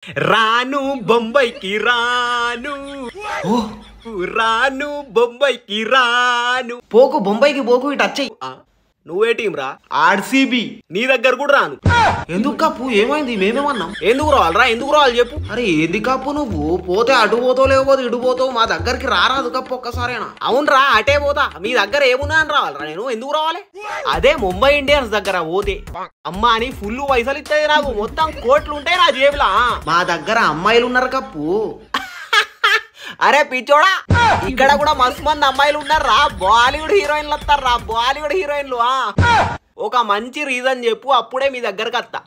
రాను బొంబాయికి రాను రాను బొంబాయికి రాను. పోకు బొంబాయికి పోకు ఇటు వచ్చేయి. నువ్వే టీం రా? ఆర్సీబీ. నీ దగ్గర కూడా రాను. ఎందుకు కప్పు ఏమైంది? మేమేమన్నాం? ఎందుకు రావాలరా? ఎందుకు రావాలి చెప్పు. అరే ఏంది కప్పు నువ్వు పోతే అటు పోతావు లేకపోతే ఇటు పోతావు, మా దగ్గరికి రారాదు కప్పు ఒక్కసారేనా? అవునరా అటే పోతా. మీ దగ్గర ఏమున్నా అని రావాలరా? నేను ఎందుకు రావాలి? అదే ముంబై ఇండియన్స్ దగ్గర పోతే అమ్మా అని ఫుల్ పైసలు ఇస్తుంది నాకు, మొత్తం కోట్లు ఉంటాయి నా జేబులా. మా దగ్గర అమ్మాయిలు ఉన్నారు కప్పు. అరే పిచ్చోడా, ఇక్కడ కూడా మస్తు మంది అమ్మాయిలు ఉన్నారా. బాలీవుడ్ హీరోయిన్లు వస్తారా, బాలీవుడ్ హీరోయిన్లు. ఒక మంచి రీజన్ చెప్పు, అప్పుడే మీ దగ్గరకు వస్తా.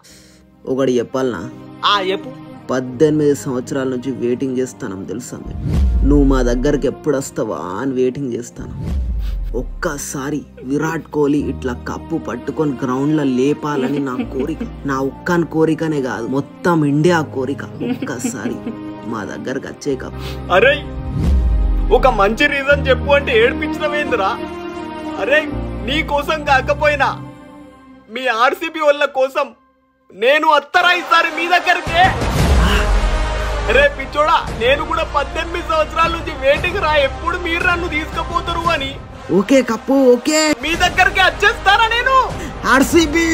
ఒకటి చెప్పాలనా? చెప్పు. 18 సంవత్సరాల నుంచి వెయిటింగ్ చేస్తాను తెలుసా. నువ్వు మా దగ్గరికి ఎప్పుడు వస్తావా అని వెయిటింగ్ చేస్తాను. ఒక్కసారి విరాట్ కోహ్లీ ఇట్లా కప్పు పట్టుకొని గ్రౌండ్ లో లేపాలని నా కోరిక. నా ఒక్కని కోరికనే కాదు, మొత్తం ఇండియా కోరిక. ఒక్కసారి మా దగ్గరకు వచ్చే కప్పు. అరే ఒక మంచి రీజన్ చెప్పు అంటే ఏడిపించడమేందిరా? అరే నీ కోసం కాకపోయినా మీ ఆర్సీబీ వాళ్ళ కోసం నేను వస్తారా ఈసారి మీ దగ్గరికి? అరే పిచ్చోడా, నేను కూడా 18 సంవత్సరాల నుంచి వెయిటింగ్ రా, ఎప్పుడు మీరు నన్ను తీసుకుపోతారు అని. ఓకే కప్పు ఓకే, మీ దగ్గరికి వచ్చేస్తారా నేను. ఆర్సీబీ.